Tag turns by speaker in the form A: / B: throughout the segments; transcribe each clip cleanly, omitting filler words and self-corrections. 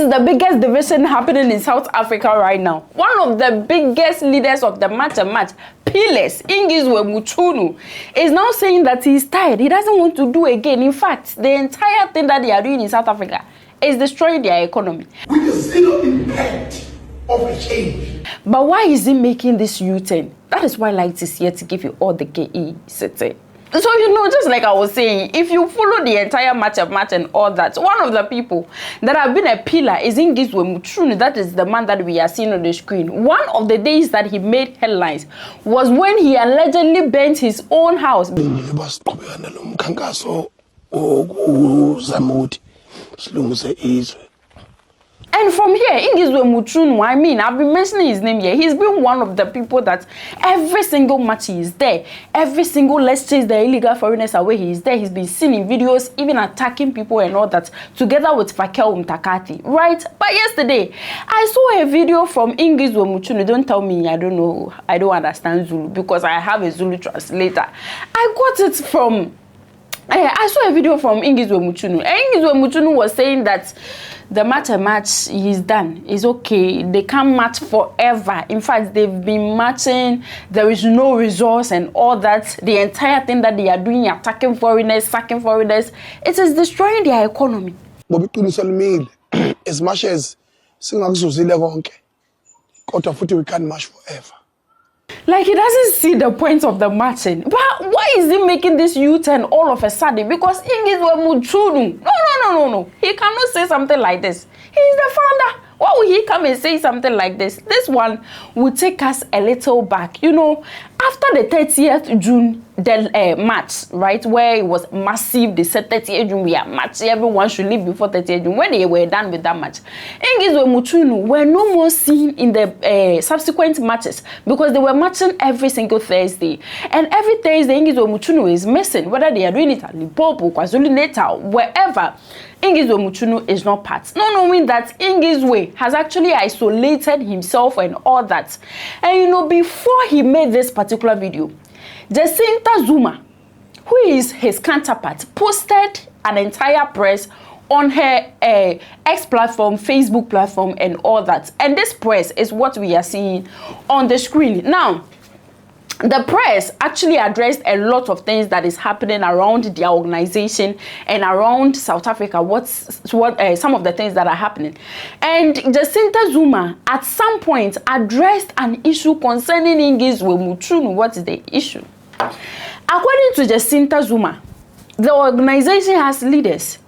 A: is the biggest division happening in South Africa right now. One of the biggest leaders of the match, pillars, Ingizwe Muchunu, is now saying that he's tired. He doesn't want to do again. In fact, the entire thing that they are doing in South Africa is destroying their economy.
B: With the zero impact of a change.
A: But why is he making this U-turn? That is why Light is here to give you all the KE city. So, just like I was saying, if you follow the entire match and all that, one of the people that have been a pillar is Ingizwe Muchunu. That is the man that we are seeing on the screen. One of the days that he made headlines was when he allegedly burnt his own house. And from here, Ingizwe Muchunu, I've been mentioning his name here. He's been one of the people that every single match he is there. Every single let's chase the illegal foreigners away, he is there. He's been seen in videos, even attacking people and all that, together with Betrayal Mtakati, right? But yesterday, I saw a video from Ingizwe Muchunu. Don't tell me I don't know, I don't understand Zulu, because I have a Zulu translator. I got it from... I saw a video from Ingizwe Muchunu. Ingizwe Muchunu was saying that the match is done. It's okay. They can't match forever. In fact, they've been matching. There is no resource and all that. The entire thing that they are doing, attacking foreigners, sacking foreigners, it is destroying their economy.
B: As much as we can't match forever.
A: Like, he doesn't see the point of the matching. But why is he making this U-turn all of a sudden? Because Ingizwe Muchunu. No. He cannot say something like this. He's the founder. Why would he come and say something like this? This one will take us a little back. After the 30th June match, right, where it was massive, they said 30th June, we are matching, everyone should leave before 30th June. When they were done with that match, Ingizwe Muchunu were no more seen in the subsequent matches because they were matching every single Thursday. And every Thursday, Ingizwe Muchunu is missing, whether they are doing it at Limpopo, KwaZulu-Natal, wherever. Ingizwe Muchunu is not part. Not knowing that Ingizwe has actually isolated himself and all that. And before he made this particular video, Jacinta Zuma, who is his counterpart, posted an entire press on her X platform, Facebook platform, and all that. And this press is what we are seeing on the screen. Now, the press actually addressed a lot of things that is happening around their organization and around South Africa. Some of the things that are happening. And Jacinta Zuma at some point addressed an issue concerning Ingizwe Muchunu. What is the issue? According to Jacinta Zuma, the organization has leaders.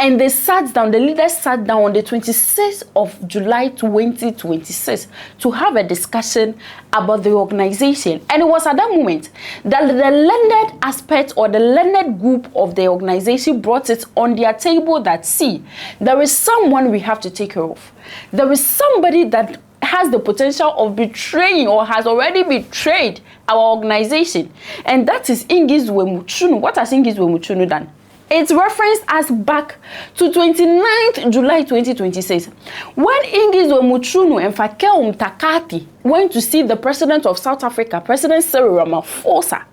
A: And they sat down, the leaders sat down on the 26th of July 2026 to have a discussion about the organization. And it was at that moment that the learned aspect or the learned group of the organization brought it on their table that, see, there is someone we have to take care of. There is somebody that has the potential of betraying or has already betrayed our organization. And that is Ingizwe Muchunu. What has Ingizwe Muchunu done? It's referenced as back to 29th July 2026, when Ingizwe Muchunu and Betrayal Mtakati went to see the president of South Africa, President Cyril Ramaphosa,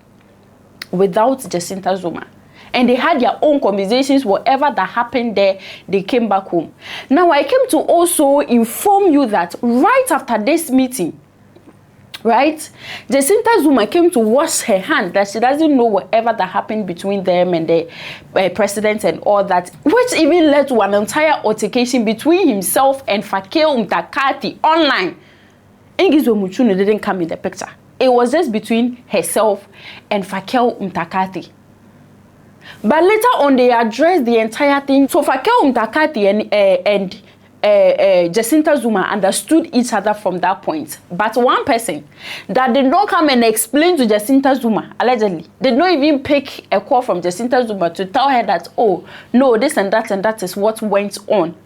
A: without Jacinta Zuma. And they had their own conversations, whatever that happened there, they came back home. Now, I came to also inform you that right after this meeting, right, Jacinta Zuma came to wash her hand that she doesn't know whatever that happened between them and the president and all that, which even led to an entire altercation between himself and Betrayal Mtakati online. Ingizwe Muchunu didn't come in the picture. It was just between herself and Betrayal Mtakati. But later on, they addressed the entire thing. So Betrayal Mtakati and Jacinta Zuma understood each other from that point. But one person that did not come and explain to Jacinta Zuma, allegedly, did not even pick a call from Jacinta Zuma to tell her that, oh, no, this and that is what went on,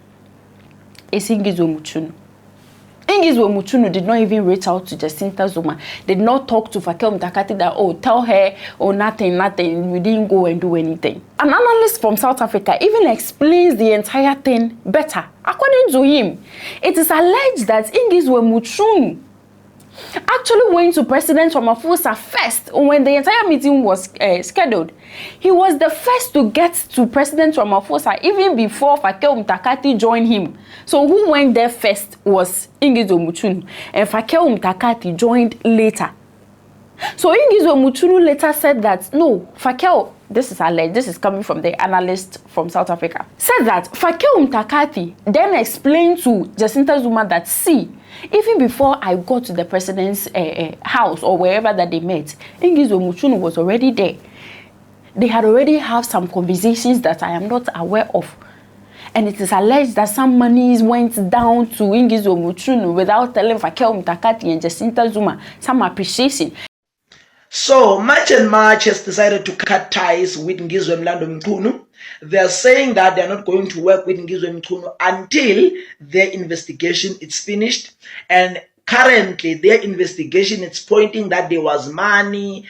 A: is Ingizwe Muchunu. Ingizwe Muchunu did not even reach out to Jacinta Zuma. Did not talk to Betrayal Mtakati that, oh, tell her, oh, nothing, we didn't go and do anything. An analyst from South Africa even explains the entire thing better. According to him, it is alleged that Ingizwe Muchunu actually went to President Ramaphosa first when the entire meeting was scheduled. He was the first to get to President Ramaphosa even before Fakeo Mtakati joined him. So who went there first was Ingizo Muchunu, and Fakeo Mtakati joined later. So Ingizo Muchunu later said that, no, Fakeo, this is alleged, this is coming from the analyst from South Africa, said that Fakeo Mtakati then explained to Jacinta Zuma that, see, even before I got to the president's house or wherever that they met, Ingizo Muchunu was already there. They had already had some conversations that I am not aware of. And it is alleged that some monies went down to Ingizo Muchunu without telling Fakeo Mtakati and Jacinta Zuma some appreciation.
C: So, March and March has decided to cut ties with Ngizwe Mlando Mchunu. They are saying that they are not going to work with Ngizwe Mchunu until their investigation is finished. And currently, their investigation is pointing that there was money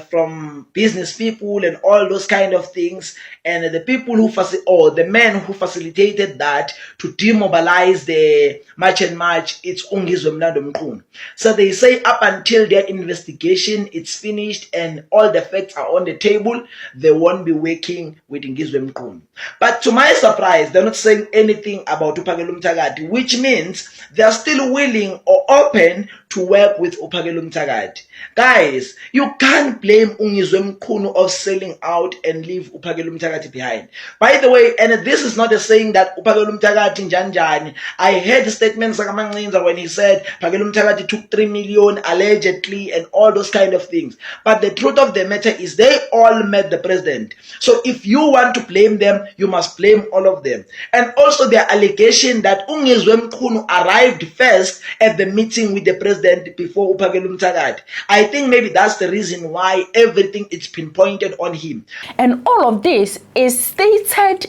C: from business people and all those kind of things. And the people who the men who facilitated that to demobilize the March and March, it's Ngizwe Mlando Mchunu. So they say up until their investigation is finished and all the facts are on the table, they won't be working with Ngizwe Mchunu. But to my surprise, they're not saying anything about Upagelu Mtagati, which means they're still willing or open to work with Upagelu Mtagati. Guys, you can't blame Ngizwe Mchunu of selling out and leave Upagelu Mtagati behind. By the way, and this is not a saying that Upagelu Mtagati Njanjani. I heard statements like when he said Upagelu Mtagati took 3 million allegedly and all those kind of things. But the truth of the matter is they all met the president. So if you want to blame them, you must blame all of them. And also the allegation that Ngizwe Mchunu arrived first at the meeting with the president before Upagelu Mtagati. I think maybe that's the reason why everything is pinpointed on him.
A: And all of this is stated,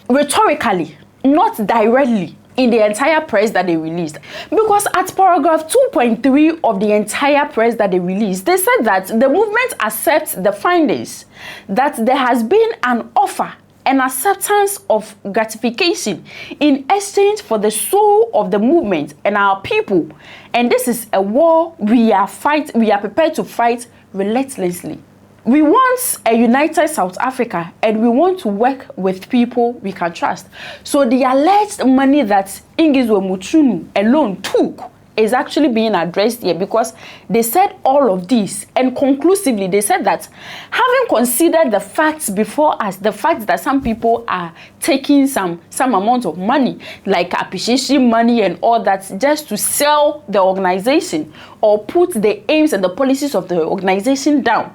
A: rhetorically, not directly in the entire press that they released. Because at paragraph 2.3 of the entire press that they released, they said that the movement accepts the findings, that there has been an offer and acceptance of gratification in exchange for the soul of the movement and our people. And this is a war we are prepared to fight relentlessly. We want a united South Africa, and we want to work with people we can trust. So the alleged money that Ngizwe Muchunu alone took is actually being addressed here, because they said all of this, and conclusively they said that having considered the facts before us, the fact that some people are taking some amount of money, like appreciation money and all that, just to sell the organization or put the aims and the policies of the organization down.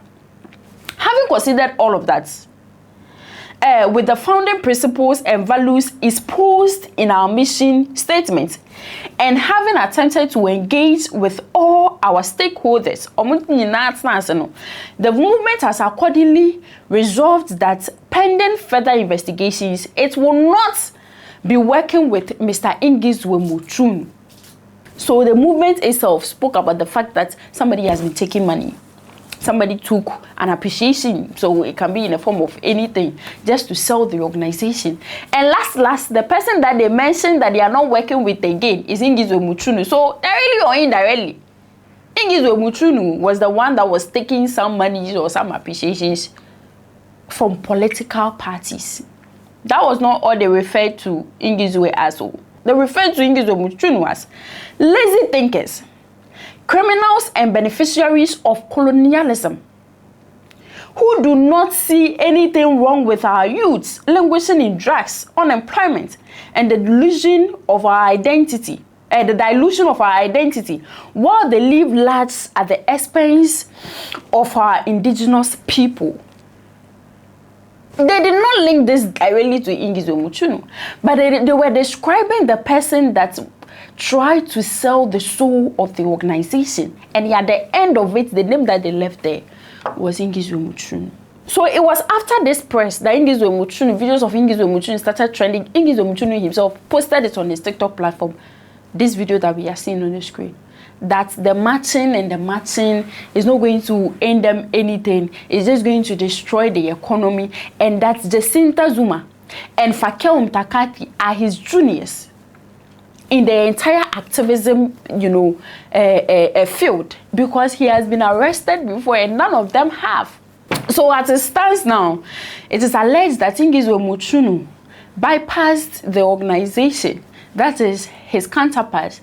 A: Having considered all of that, with the founding principles and values exposed in our mission statement, and having attempted to engage with all our stakeholders, the movement has accordingly resolved that pending further investigations, it will not be working with Mr. Ngizwe Muchunu. So the movement itself spoke about the fact that somebody has been taking money. Somebody took an appreciation, so it can be in the form of anything, just to sell the organization. And last, the person that they mentioned that they are not working with again is Ngizwe Muchunu. So directly or indirectly, Ngizwe Muchunu was the one that was taking some money or some appreciations from political parties. That was not all they referred to Ngizwe as. They referred to Ngizwe Muchunu as lazy thinkers, criminals and beneficiaries of colonialism, who do not see anything wrong with our youths languishing in drugs, unemployment, and the delusion of our identity, while they live large at the expense of our indigenous people. They did not link this directly to Ngizwe Muchunu, but they were describing the person that tried to sell the soul of the organization, and at the end of it, the name that they left there was Ngizwe Muchunu. So it was after this press that Ngizwe Muchunu, videos of Ngizwe Muchunu started trending. Ngizwe Muchunu himself posted it on his TikTok platform, this video that we are seeing on the screen, that the marching is not going to end them anything. It's just going to destroy the economy, and that Jacinta Zuma and Fakeo Mtakati are his juniors. in the entire activism, field, because he has been arrested before and none of them have. So as it stands now, it is alleged that Ngizwe Muchunu bypassed the organization, that is his counterpart,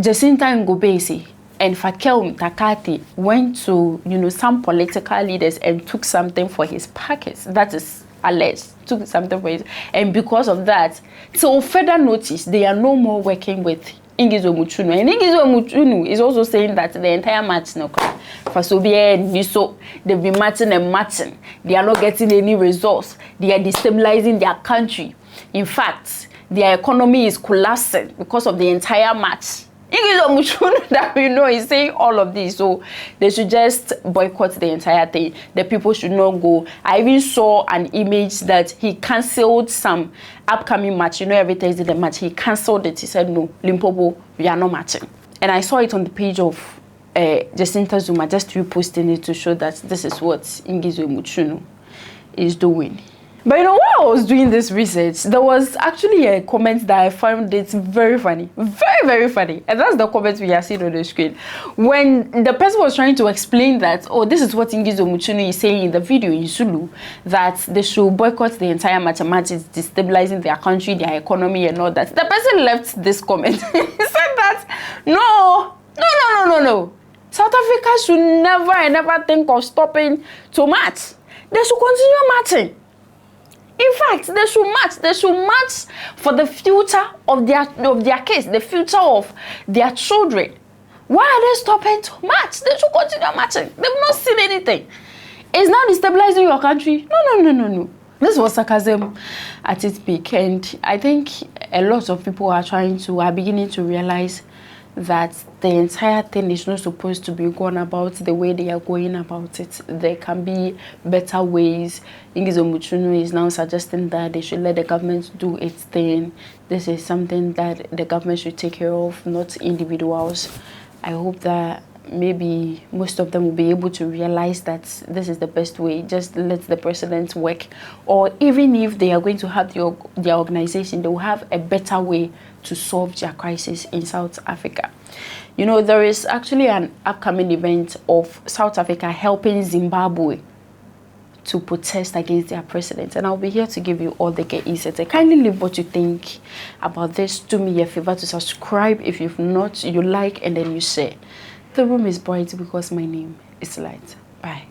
A: Jacinta Ngobese and Fakel Mtakati went to, some political leaders and took something for his packets. That is alleged, took something for his, and because of that, so further notice, they are no more working with Ngizwe Muchunu. And Ngizwe Muchunu is also saying that the entire match, for Sobia and Niso, they've been matching and matching. They are not getting any results. They are destabilizing their country. In fact, their economy is collapsing because of the entire match. Ngizwe Muchunu that we know is saying all of this, so they should just boycott the entire thing. The people should not go. I even saw an image that he cancelled some upcoming match. Every Thursday the match, he cancelled it. He said, no, Limpopo, we are not matching. And I saw it on the page of Jacinta Zuma, just reposting it to show that this is what Ngizwe Muchunu is doing. But while I was doing this research, there was actually a comment that I found it very funny. Very, very funny. And that's the comment we are seeing on the screen. When the person was trying to explain that, oh, this is what Ngizwe Muchunu is saying in the video in Zulu, that they should boycott the entire match. Match is destabilizing their country, their economy and all that. The person left this comment. He said that, no. South Africa should never and ever think of stopping to match. They should continue matching. In fact, they should match. They should match for the future of their kids, the future of their children. Why are they stopping to match? They should continue matching. They've not seen anything. It's now destabilizing your country. No. This was sarcasm at its peak, and I think a lot of people are beginning to realize that the entire thing is not supposed to be gone about the way they are going about it. There can be better ways. Ngizwe Muchunu is now suggesting that they should let the government do its thing. This is something that the government should take care of, not individuals. I hope that maybe most of them will be able to realize that this is the best way. Just let the president work. Or even if they are going to have their organization, they will have a better way to solve their crisis in South Africa. There is actually an upcoming event of South Africa helping Zimbabwe to protest against their president. And I'll be here to give you all the insights. Kindly leave what you think about this. Do me a favor to subscribe if you've not, you like, and then you share. The room is bright because my name is Light. Bye.